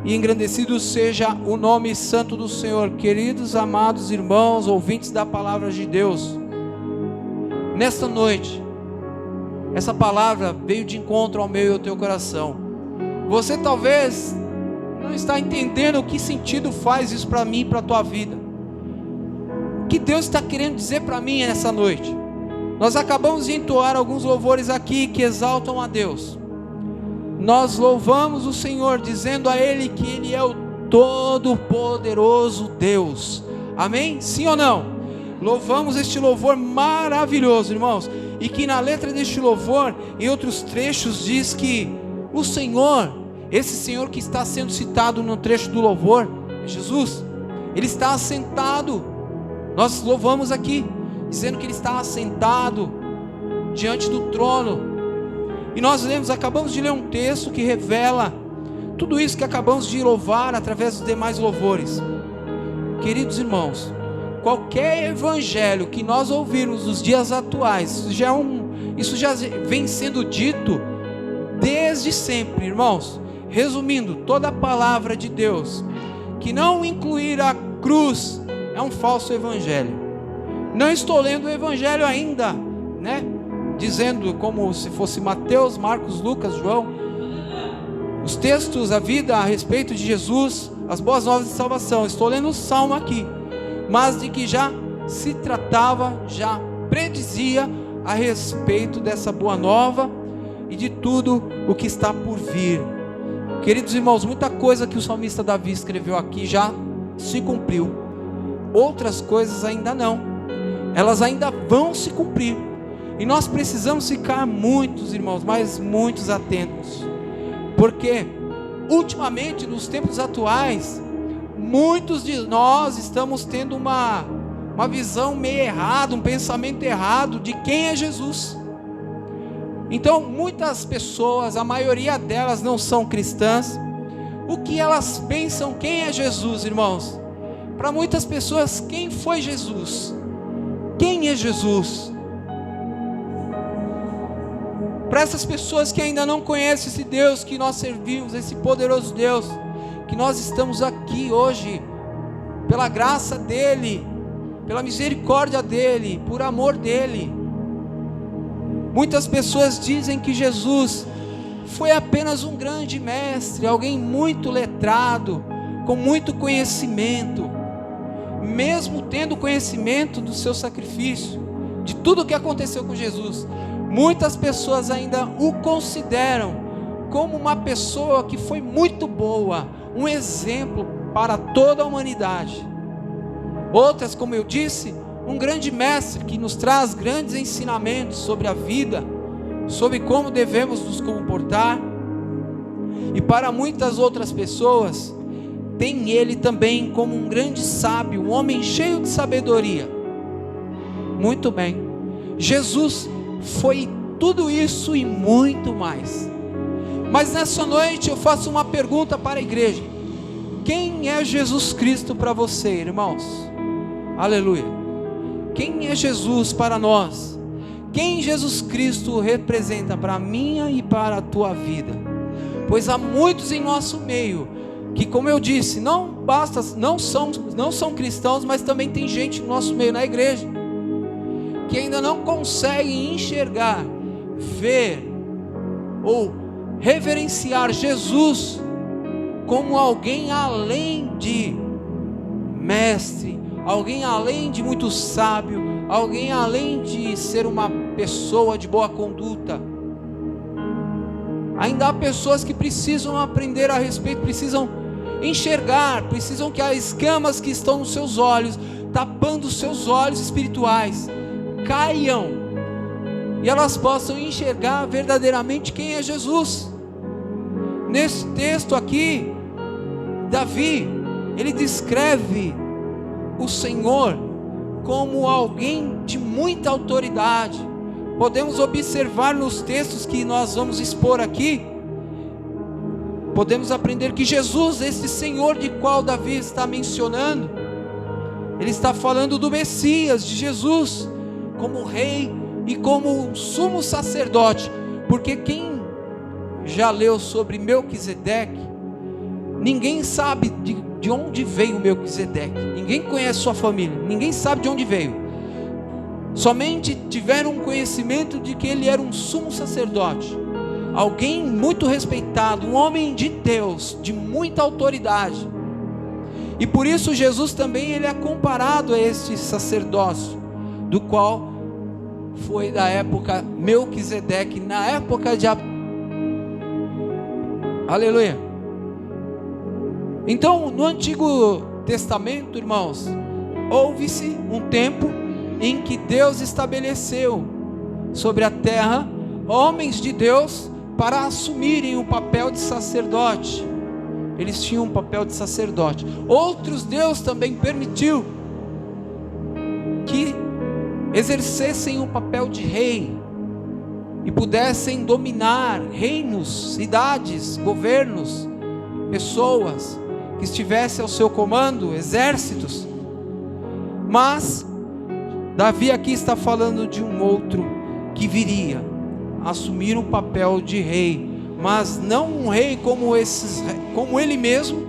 e engrandecido seja o nome santo do Senhor. Queridos, amados irmãos, ouvintes da palavra de Deus, nesta noite, essa palavra veio de encontro ao meu e ao teu coração. Você talvez não está entendendo o que sentido faz isso para mim e para a tua vida. O que Deus está querendo dizer para mim nessa noite? Nós acabamos de entoar alguns louvores aqui que exaltam a Deus. Nós louvamos o Senhor, dizendo a Ele que Ele é o Todo-Poderoso Deus. Amém? Sim ou não? Louvamos este louvor maravilhoso, irmãos. E que na letra deste louvor, em outros trechos, diz que o Senhor, esse Senhor que está sendo citado no trecho do louvor, é Jesus. Ele está assentado. Nós louvamos aqui, dizendo que Ele está assentado diante do trono. E nós acabamos de ler um texto que revela tudo isso que acabamos de louvar através dos demais louvores. Queridos irmãos, qualquer evangelho que nós ouvirmos nos dias atuais, isso já vem sendo dito desde sempre, irmãos. Resumindo, toda a palavra de Deus que não incluir a cruz é um falso evangelho. Não estou lendo o evangelho ainda, né? Dizendo como se fosse Mateus, Marcos, Lucas, João, os textos, a vida a respeito de Jesus, as boas novas de salvação. Estou lendo o Salmo aqui, mas de que já se tratava, já predizia a respeito dessa boa nova e de tudo o que está por vir. Queridos irmãos, muita coisa que o salmista Davi escreveu aqui já se cumpriu, outras coisas ainda não, elas ainda vão se cumprir. E nós precisamos ficar muitos, irmãos, mas muitos atentos, porque ultimamente, nos tempos atuais, muitos de nós estamos tendo uma visão meio errada, um pensamento errado de quem é Jesus. Então muitas pessoas, a maioria delas não são cristãs. O que elas pensam, quem é Jesus, irmãos? Para muitas pessoas, quem foi Jesus? Quem é Jesus? Para essas pessoas que ainda não conhecem esse Deus que nós servimos, esse poderoso Deus, que nós estamos aqui hoje, pela graça dEle, pela misericórdia dEle, por amor dEle. Muitas pessoas dizem que Jesus foi apenas um grande mestre, alguém muito letrado, com muito conhecimento, mesmo tendo conhecimento do seu sacrifício, de tudo o que aconteceu com Jesus. Muitas pessoas ainda o consideram como uma pessoa que foi muito boa, um exemplo para toda a humanidade. Outras, como eu disse, um grande mestre que nos traz grandes ensinamentos sobre a vida, sobre como devemos nos comportar. E para muitas outras pessoas, tem ele também como um grande sábio, um homem cheio de sabedoria. Muito bem, Jesus foi tudo isso e muito mais. Mas nessa noite eu faço uma pergunta para a igreja: quem é Jesus Cristo para você, irmãos? Aleluia. Quem é Jesus para nós? Quem Jesus Cristo representa para a minha e para a tua vida? Pois há muitos em nosso meio que, como eu disse, não são cristãos, mas também tem gente no nosso meio, na igreja, que ainda não conseguem enxergar, ver ou reverenciar Jesus como alguém além de mestre, alguém além de muito sábio, alguém além de ser uma pessoa de boa conduta. Ainda há pessoas que precisam aprender a respeito, precisam enxergar, precisam que as escamas que estão nos seus olhos, tapando os seus olhos espirituais, caiam e elas possam enxergar verdadeiramente quem é Jesus. Nesse texto aqui, Davi, ele descreve o Senhor como alguém de muita autoridade. Podemos observar nos textos que nós vamos expor aqui, podemos aprender que Jesus, esse Senhor de qual Davi está mencionando, ele está falando do Messias, de Jesus, como rei e como sumo sacerdote. Porque quem já leu sobre Melquisedeque, Ninguém sabe de onde veio Melquisedeque. Ninguém conhece sua família. Ninguém sabe de onde veio. Somente tiveram conhecimento de que ele era um sumo sacerdote. Alguém muito respeitado, um homem de Deus, de muita autoridade. E por isso Jesus também ele é comparado a este sacerdócio, do qual foi da época Melquisedeque, na época de Aleluia. Então, no Antigo Testamento, irmãos, houve-se um tempo em que Deus estabeleceu sobre a terra homens de Deus para assumirem o papel de sacerdote. Eles tinham um papel de sacerdote. Outros Deus também permitiu que exercessem o papel de rei e pudessem dominar reinos, cidades, governos, pessoas que estivessem ao seu comando, exércitos. Mas Davi aqui está falando de um outro que viria assumir o papel de rei, mas não um rei como ele mesmo,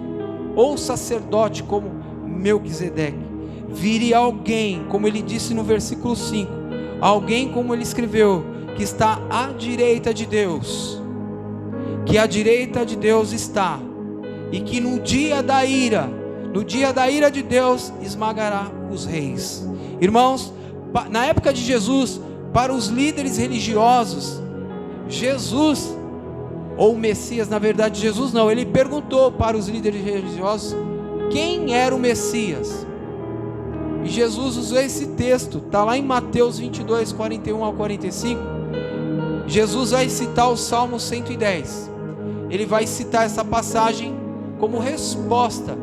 ou sacerdote como Melquisedeque. Viria alguém, como ele disse no versículo 5, alguém como ele escreveu, que está à direita de Deus, que à direita de Deus está, e que no dia da ira de Deus esmagará os reis. Irmãos, na época de Jesus, para os líderes religiosos, Jesus, ou o Messias, na verdade Jesus não, ele perguntou para os líderes religiosos quem era o Messias. E Jesus usou esse texto, está lá em Mateus 22, 41 ao 45. Jesus vai citar o Salmo 110. Ele vai citar essa passagem como resposta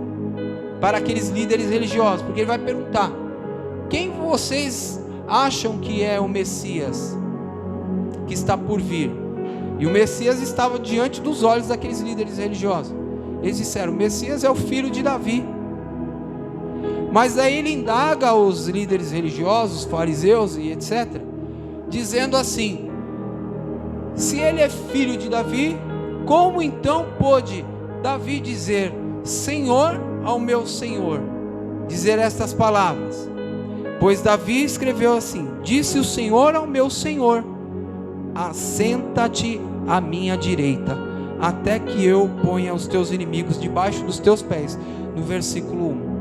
para aqueles líderes religiosos, porque ele vai perguntar: quem vocês acham que é o Messias que está por vir? E o Messias estava diante dos olhos daqueles líderes religiosos. Eles disseram: o Messias é o filho de Davi. Mas aí ele indaga os líderes religiosos, fariseus e etc., dizendo assim: se ele é filho de Davi, como então pôde Davi dizer Senhor ao meu Senhor? Dizer estas palavras: pois Davi escreveu assim: disse o Senhor ao meu Senhor, assenta-te à minha direita, até que eu ponha os teus inimigos debaixo dos teus pés. No versículo 1.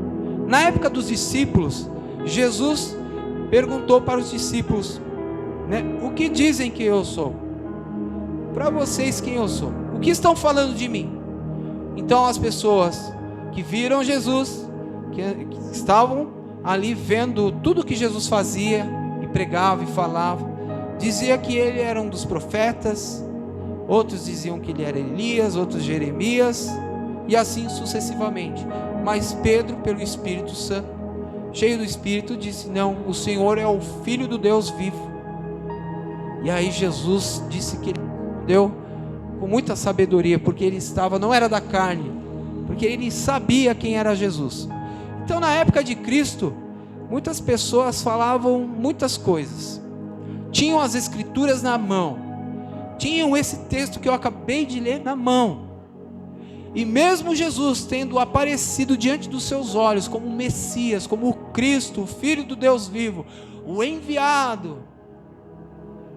Na época dos discípulos, Jesus perguntou para os discípulos, o que dizem que eu sou? Para vocês, quem eu sou? O que estão falando de mim? Então as pessoas que viram Jesus, que estavam ali vendo tudo que Jesus fazia, e pregava e falava, dizia que ele era um dos profetas, outros diziam que ele era Elias, outros Jeremias, e assim sucessivamente. Mas Pedro, pelo Espírito Santo, cheio do Espírito, disse: não, o Senhor é o Filho do Deus vivo. E aí Jesus disse que ele deu com muita sabedoria, porque ele não era da carne, porque ele sabia quem era Jesus. Então, na época de Cristo, muitas pessoas falavam muitas coisas, tinham as escrituras na mão, tinham esse texto que eu acabei de ler na mão, e mesmo Jesus tendo aparecido diante dos seus olhos como o Messias, como o Cristo, o Filho do Deus vivo, o enviado,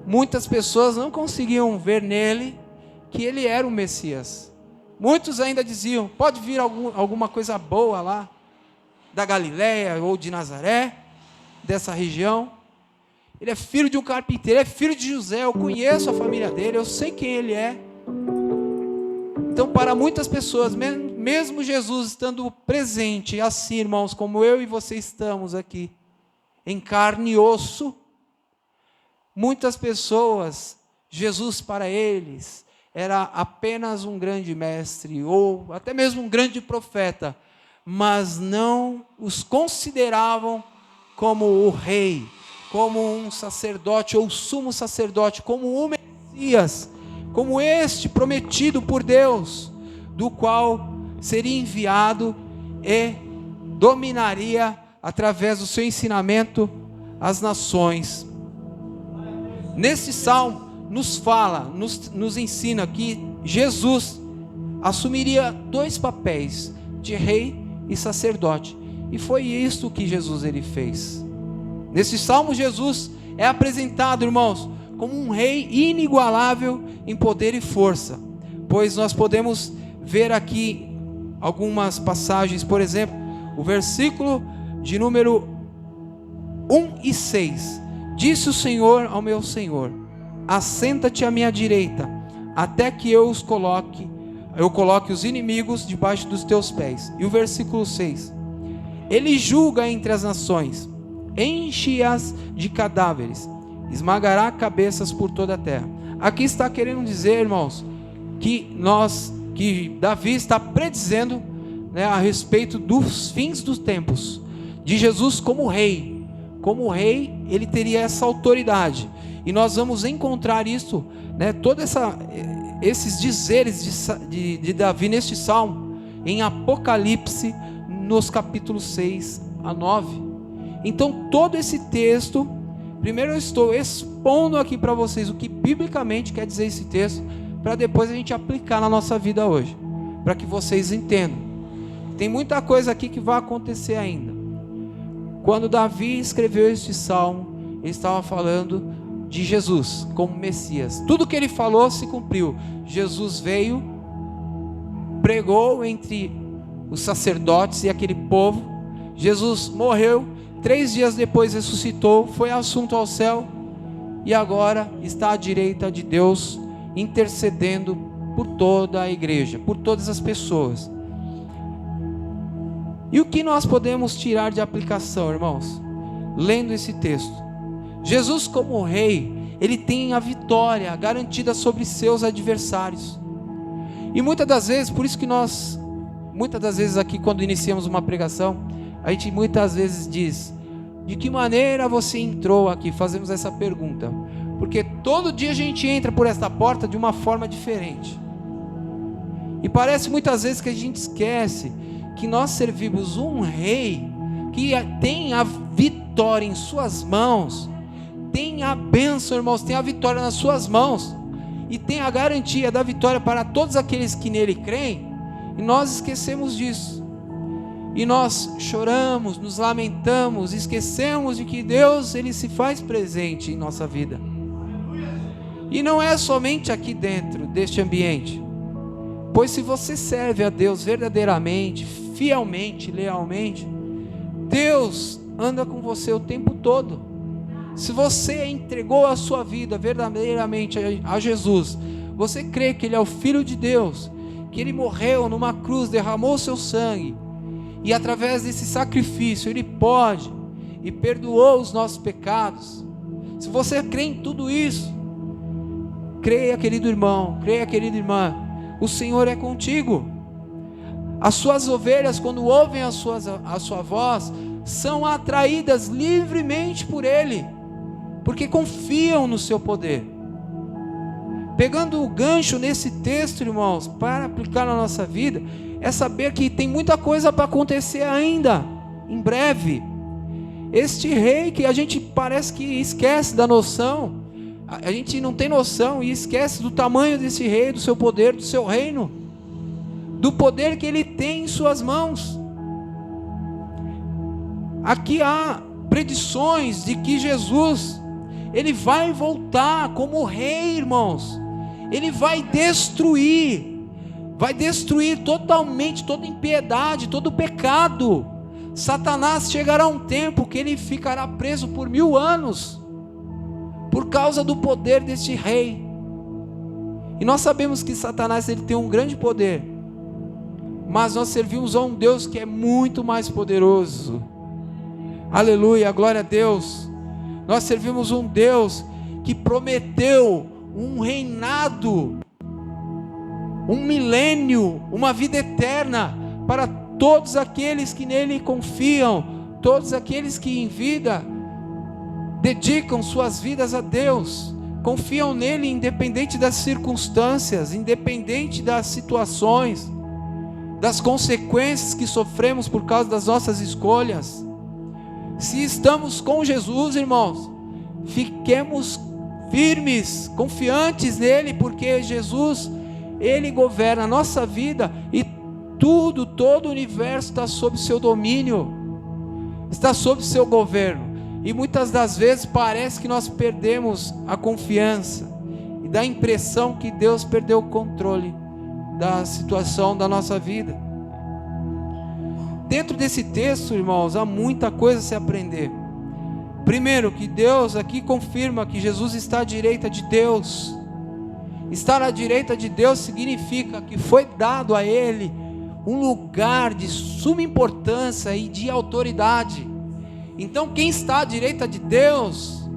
muitas pessoas não conseguiam ver nele que ele era o Messias. Muitos ainda diziam: pode vir alguma coisa boa lá da Galileia ou de Nazaré, dessa região. Ele é filho de um carpinteiro, ele é filho de José, eu conheço a família dele, eu sei quem ele é. Então, para muitas pessoas, mesmo Jesus estando presente assim, irmãos, como eu e você estamos aqui, em carne e osso, muitas pessoas, Jesus para eles era apenas um grande mestre, ou até mesmo um grande profeta, mas não os consideravam como o rei, como um sacerdote ou sumo sacerdote, como o Messias, como este prometido por Deus, do qual seria enviado e dominaria através do seu ensinamento as nações. Nesse salmo nos fala, nos ensina que Jesus assumiria dois papéis, de rei e sacerdote. E foi isso que Jesus ele fez. Nesse salmo, Jesus é apresentado, irmãos, como um rei inigualável em poder e força, pois nós podemos ver aqui algumas passagens, por exemplo, o versículo de número 1 e 6, disse o Senhor ao meu Senhor, assenta-te à minha direita, até que eu coloque os inimigos debaixo dos teus pés. E o versículo 6, ele julga entre as nações, enche-as de cadáveres, esmagará cabeças por toda a terra. Aqui está querendo dizer, irmãos, que Davi está predizendo, né, a respeito dos fins dos tempos, de Jesus como rei. Como rei, ele teria essa autoridade, e nós vamos encontrar isso, né, esses dizeres de Davi neste salmo, em Apocalipse, nos capítulos 6 a 9. Então todo esse texto, primeiro eu estou expondo aqui para vocês o que biblicamente quer dizer esse texto, para depois a gente aplicar na nossa vida hoje, para que vocês entendam. Tem muita coisa aqui que vai acontecer ainda. Quando Davi escreveu este salmo, ele estava falando de Jesus como Messias. Tudo que ele falou se cumpriu. Jesus veio, pregou entre os sacerdotes e aquele povo. Jesus morreu, 3 dias depois ressuscitou, foi assunto ao céu, e agora está à direita de Deus, intercedendo por toda a igreja, por todas as pessoas. E o que nós podemos tirar de aplicação, irmãos, lendo esse texto? Jesus como rei, ele tem a vitória garantida sobre seus adversários. E muitas das vezes, por isso que muitas das vezes aqui quando iniciamos uma pregação, a gente muitas vezes diz, de que maneira você entrou aqui? Fazemos essa pergunta, porque todo dia a gente entra por esta porta de uma forma diferente, e parece muitas vezes que a gente esquece que nós servimos um rei, que tem a vitória em suas mãos, tem a bênção, irmãos, tem a vitória nas suas mãos, e tem a garantia da vitória para todos aqueles que nele creem, e nós esquecemos disso, e nós choramos, nos lamentamos, esquecemos de que Deus, ele se faz presente em nossa vida, e não é somente aqui dentro deste ambiente, pois se você serve a Deus verdadeiramente, fielmente, lealmente, Deus anda com você o tempo todo. Se você entregou a sua vida verdadeiramente a Jesus, você crê que Ele é o Filho de Deus, que Ele morreu numa cruz, derramou o seu sangue, e através desse sacrifício Ele pode e perdoou os nossos pecados. Se você crê em tudo isso, creia, querido irmão, creia, querida irmã, o Senhor é contigo. As suas ovelhas, quando ouvem a sua voz, são atraídas livremente por Ele, porque confiam no seu poder. Pegando o gancho nesse texto, irmãos, para aplicar na nossa vida, é saber que tem muita coisa para acontecer ainda, em breve. Este rei que a gente parece que esquece da noção, a gente não tem noção e esquece do tamanho desse rei, do seu poder, do seu reino, do poder que ele tem em suas mãos. Aqui há predições de que Jesus, ele vai voltar como rei, irmãos. Ele vai destruir totalmente toda impiedade, todo pecado. Satanás chegará um tempo que ele ficará preso por 1000 anos, por causa do poder deste rei. E nós sabemos que Satanás, ele tem um grande poder, mas nós servimos a um Deus que é muito mais poderoso. Aleluia, glória a Deus. Nós servimos um Deus que prometeu um reinado, um milênio, uma vida eterna para todos aqueles que nele confiam, todos aqueles que em vida dedicam suas vidas a Deus, confiam nele independente das circunstâncias, independente das situações, das consequências que sofremos por causa das nossas escolhas. Se estamos com Jesus, irmãos, fiquemos firmes, confiantes nele, porque Jesus, Ele governa a nossa vida e todo o universo está sob seu domínio, está sob seu governo. E muitas das vezes parece que nós perdemos a confiança e dá a impressão que Deus perdeu o controle da situação da nossa vida. Dentro desse texto, irmãos, há muita coisa a se aprender. Primeiro, que Deus aqui confirma que Jesus está à direita de Deus. Estar à direita de Deus significa que foi dado a Ele um lugar de suma importância e de autoridade. Então quem está à direita de Deus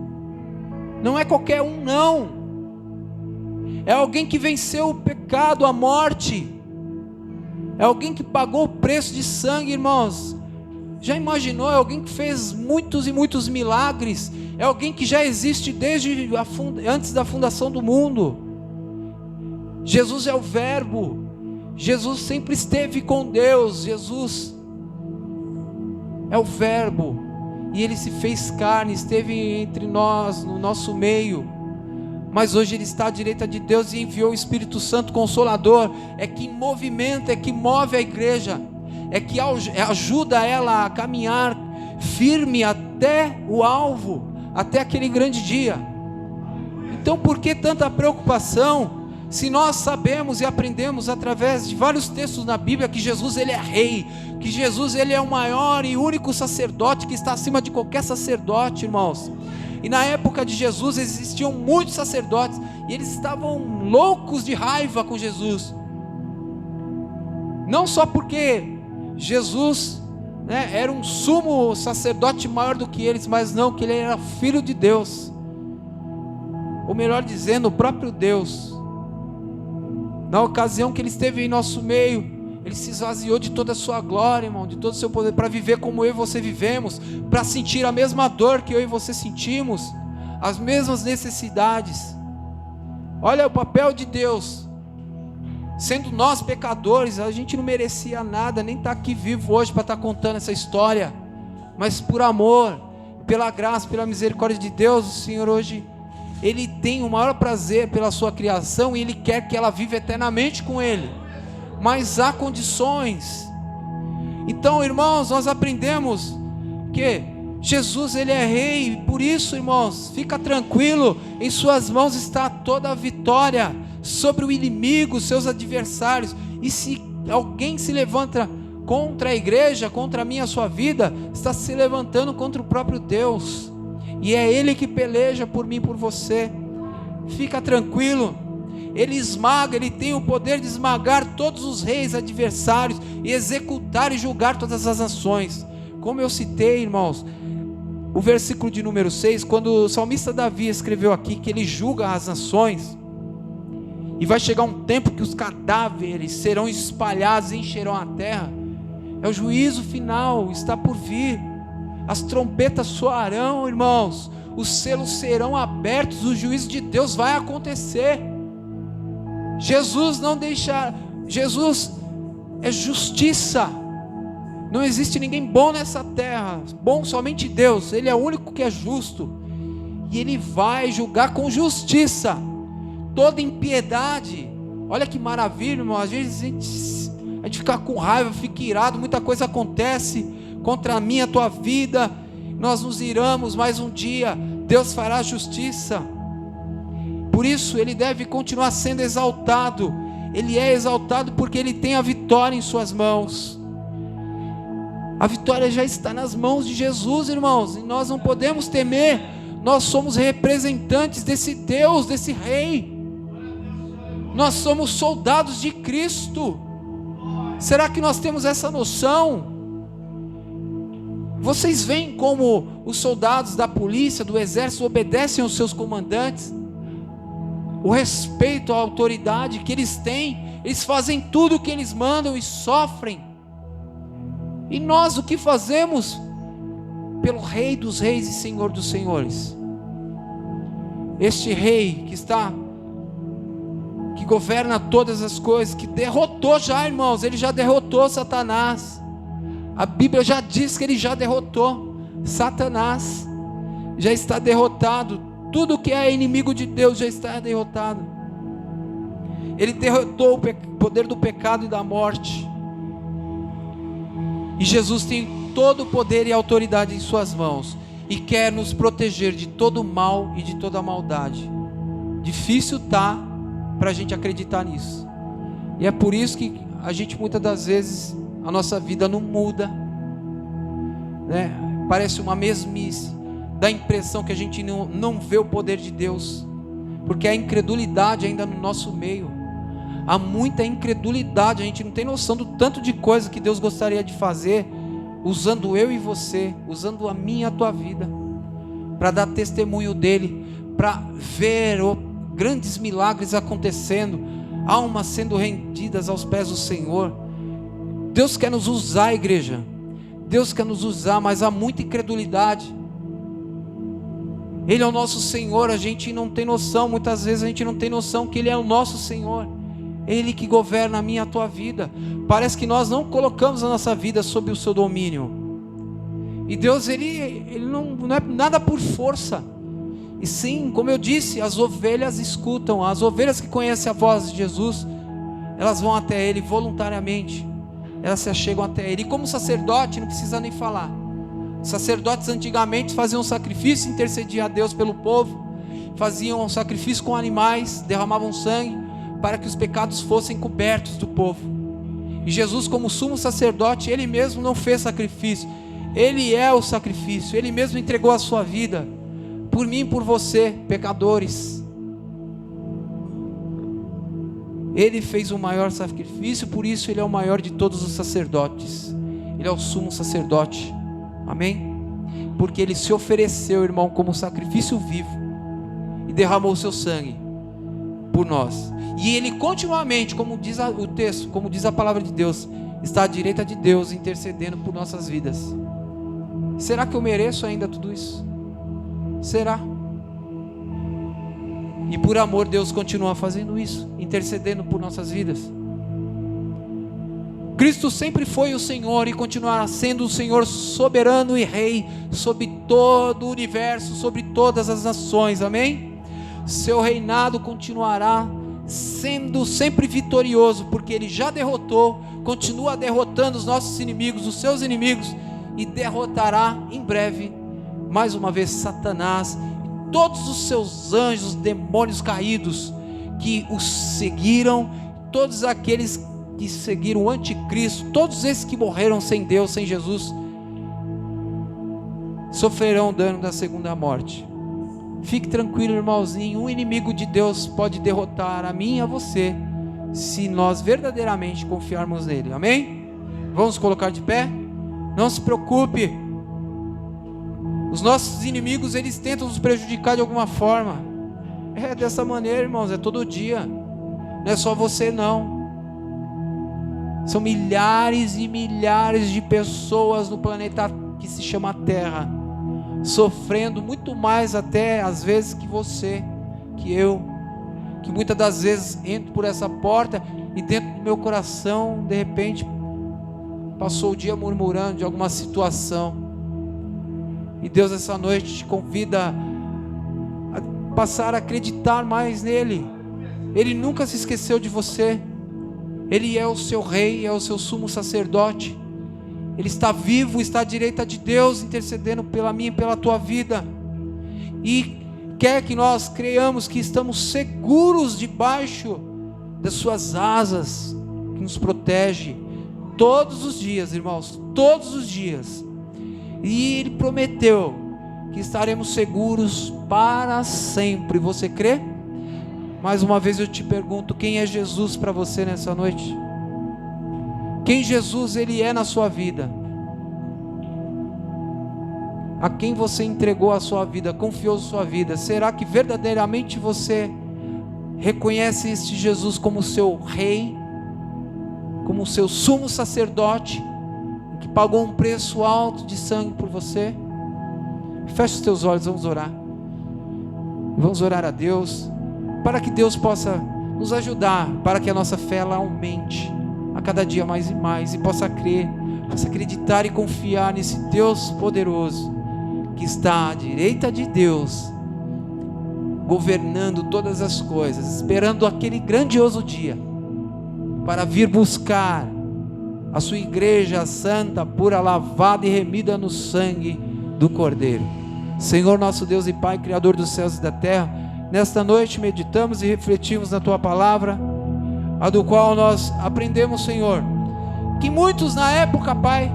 não é qualquer um, não. É alguém que venceu o pecado, a morte. É alguém que pagou o preço de sangue, irmãos. Já imaginou? É alguém que fez muitos e muitos milagres. É alguém que já existe desde antes da fundação do mundo. Jesus é o Verbo. Jesus sempre esteve com Deus. Jesus é o Verbo. E Ele se fez carne, esteve entre nós, no nosso meio. Mas hoje Ele está à direita de Deus e enviou o Espírito Santo Consolador. É que movimenta, é que move a igreja. É que ajuda ela a caminhar firme até o alvo, até aquele grande dia. Então por que tanta preocupação? Se nós sabemos e aprendemos através de vários textos na Bíblia que Jesus Ele é rei, que Jesus Ele é o maior e único sacerdote que está acima de qualquer sacerdote, irmãos. E na época de Jesus existiam muitos sacerdotes e eles estavam loucos de raiva com Jesus. Não só porque Jesus, era um sumo sacerdote maior do que eles, mas não, que Ele era filho de Deus. Ou melhor dizendo, o próprio Deus. Na ocasião que Ele esteve em nosso meio, Ele se esvaziou de toda a sua glória, irmão, de todo o seu poder, para viver como eu e você vivemos, para sentir a mesma dor que eu e você sentimos, as mesmas necessidades. Olha o papel de Deus. Sendo nós pecadores, a gente não merecia nada, nem estar aqui vivo hoje para estar contando essa história. Mas por amor, pela graça, pela misericórdia de Deus, o Senhor hoje, Ele tem o maior prazer pela sua criação e Ele quer que ela viva eternamente com Ele. Mas há condições. Então, irmãos, nós aprendemos que Jesus Ele é rei. Por isso, irmãos, fica tranquilo, em suas mãos está toda a vitória sobre o inimigo, seus adversários. E se alguém se levanta contra a igreja, contra a minha, a sua vida, está se levantando contra o próprio Deus. E é Ele que peleja por mim e por você. Fica tranquilo. Ele esmaga, Ele tem o poder de esmagar todos os reis adversários e executar e julgar todas as nações. Como eu citei, irmãos, o versículo de número 6, quando o salmista Davi escreveu aqui que ele julga as nações, e vai chegar um tempo que os cadáveres serão espalhados e encherão a terra. É o juízo final, está por vir. As trompetas soarão, irmãos. Os selos serão abertos, o juízo de Deus vai acontecer. Jesus não deixa. Jesus é justiça. Não existe ninguém bom nessa terra. Bom somente Deus. Ele é o único que é justo. E Ele vai julgar com justiça toda impiedade. Olha que maravilha, irmão. Às vezes a gente fica com raiva, fica irado, muita coisa acontece contra a minha, a tua vida. Nós nos iramos, mas um dia Deus fará justiça. Por isso Ele deve continuar sendo exaltado. Ele é exaltado porque Ele tem a vitória em suas mãos. A vitória já está nas mãos de Jesus, irmãos, e nós não podemos temer. Nós somos representantes desse Deus, desse Rei. Nós somos soldados de Cristo. Será que nós temos essa noção? Vocês veem como os soldados da polícia, do exército obedecem aos seus comandantes? O respeito à autoridade que eles têm, eles fazem tudo o que eles mandam e sofrem. E nós o que fazemos? Pelo Rei dos Reis e Senhor dos Senhores. Este Rei que governa todas as coisas, que derrotou já, irmãos, Ele já derrotou Satanás. A Bíblia já diz que Ele já derrotou Satanás. Já está derrotado. Tudo que é inimigo de Deus já está derrotado. Ele derrotou o poder do pecado e da morte. E Jesus tem todo o poder e autoridade em suas mãos, e quer nos proteger de todo mal e de toda maldade. Difícil tá para a gente acreditar nisso. E é por isso que a gente muitas das vezes, a nossa vida não muda, né? Parece uma mesmice, dá a impressão que a gente não vê o poder de Deus, porque há incredulidade ainda no nosso meio. Há muita incredulidade, a gente não tem noção do tanto de coisa que Deus gostaria de fazer, usando eu e você, usando a minha e a tua vida, para dar testemunho dele, para ver grandes milagres acontecendo, almas sendo rendidas aos pés do Senhor. Deus quer nos usar, igreja, Deus quer nos usar, mas há muita incredulidade. Ele é o nosso Senhor, a gente não tem noção, muitas vezes a gente não tem noção que Ele é o nosso Senhor, Ele que governa a minha e a tua vida. Parece que nós não colocamos a nossa vida sob o seu domínio. E Deus, Ele não é nada por força. E sim, como eu disse, as ovelhas escutam. As ovelhas que conhecem a voz de Jesus, elas vão até Ele voluntariamente. Elas se achegam até Ele. E como sacerdote, não precisa nem falar. Os sacerdotes antigamente faziam um sacrifício, intercediam a Deus pelo povo. Faziam um sacrifício com animais, derramavam sangue, para que os pecados fossem cobertos do povo. E Jesus, como sumo sacerdote, Ele mesmo não fez sacrifício. Ele é o sacrifício. Ele mesmo entregou a sua vida por mim e por você, pecadores. Ele fez o maior sacrifício, por isso Ele é o maior de todos os sacerdotes. Ele é o sumo sacerdote. Amém? Porque Ele se ofereceu, irmão, como sacrifício vivo e derramou o seu sangue por nós. E Ele continuamente, como diz o texto, como diz a palavra de Deus, está à direita de Deus, intercedendo por nossas vidas. Será que eu mereço ainda tudo isso? Será? E por amor Deus continua fazendo isso, intercedendo por nossas vidas. Cristo sempre foi o Senhor e continuará sendo o Senhor soberano e Rei sobre todo o universo, sobre todas as nações, amém? Seu reinado continuará sendo sempre vitorioso, porque Ele já derrotou, continua derrotando os nossos inimigos, os seus inimigos, e derrotará em breve, mais uma vez, Satanás, e todos os seus anjos, demônios caídos, que os seguiram, todos aqueles que seguiram o anticristo, todos esses que morreram sem Deus, sem Jesus, sofrerão o dano da segunda morte. Fique tranquilo, irmãozinho, o inimigo de Deus pode derrotar a mim e a você, se nós verdadeiramente confiarmos nele, amém? Vamos colocar de pé? Não se preocupe, os nossos inimigos, eles tentam nos prejudicar de alguma forma, é dessa maneira, irmãos, é todo dia, não é só você não. São milhares e milhares de pessoas no planeta que se chama Terra, sofrendo muito mais até às vezes que você, que eu, que muitas das vezes entro por essa porta e dentro do meu coração, de repente, passou o dia murmurando de alguma situação. E Deus essa noite te convida a passar a acreditar mais nele. Ele nunca se esqueceu de você. Ele é o seu rei, é o seu sumo sacerdote. Ele está vivo, está à direita de Deus, intercedendo pela minha e pela tua vida. E quer que nós creiamos que estamos seguros debaixo das suas asas, que nos protege todos os dias, irmãos, todos os dias. E Ele prometeu que estaremos seguros para sempre. Você crê? Mais uma vez eu te pergunto, quem é Jesus para você nessa noite? Quem Jesus Ele é na sua vida? A quem você entregou a sua vida, confiou a sua vida? Será que verdadeiramente você reconhece este Jesus como seu rei, como seu sumo sacerdote, que pagou um preço alto de sangue por você? Feche os teus olhos, vamos orar. Vamos orar a Deus, para que Deus possa nos ajudar, para que a nossa fé ela aumente a cada dia mais e mais, e possa crer, possa acreditar e confiar nesse Deus poderoso, que está à direita de Deus, governando todas as coisas, esperando aquele grandioso dia, para vir buscar a sua igreja santa, pura, lavada e remida no sangue do Cordeiro. Senhor nosso Deus e Pai, Criador dos céus e da terra, nesta noite meditamos e refletimos na Tua palavra, a do qual nós aprendemos, Senhor, que muitos na época, Pai,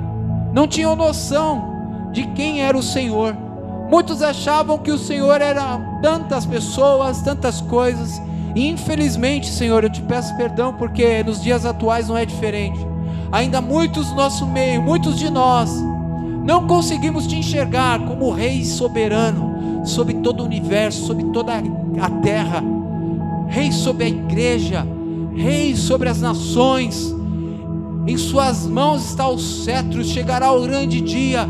não tinham noção de quem era o Senhor. Muitos achavam que o Senhor era tantas pessoas, tantas coisas, e infelizmente, Senhor, eu te peço perdão, porque nos dias atuais não é diferente. Ainda muitos do nosso meio, muitos de nós, não conseguimos te enxergar como Rei soberano, sobre todo o universo, sobre toda a terra, Rei sobre a igreja, Rei sobre as nações. Em suas mãos está o cetro, chegará o grande dia,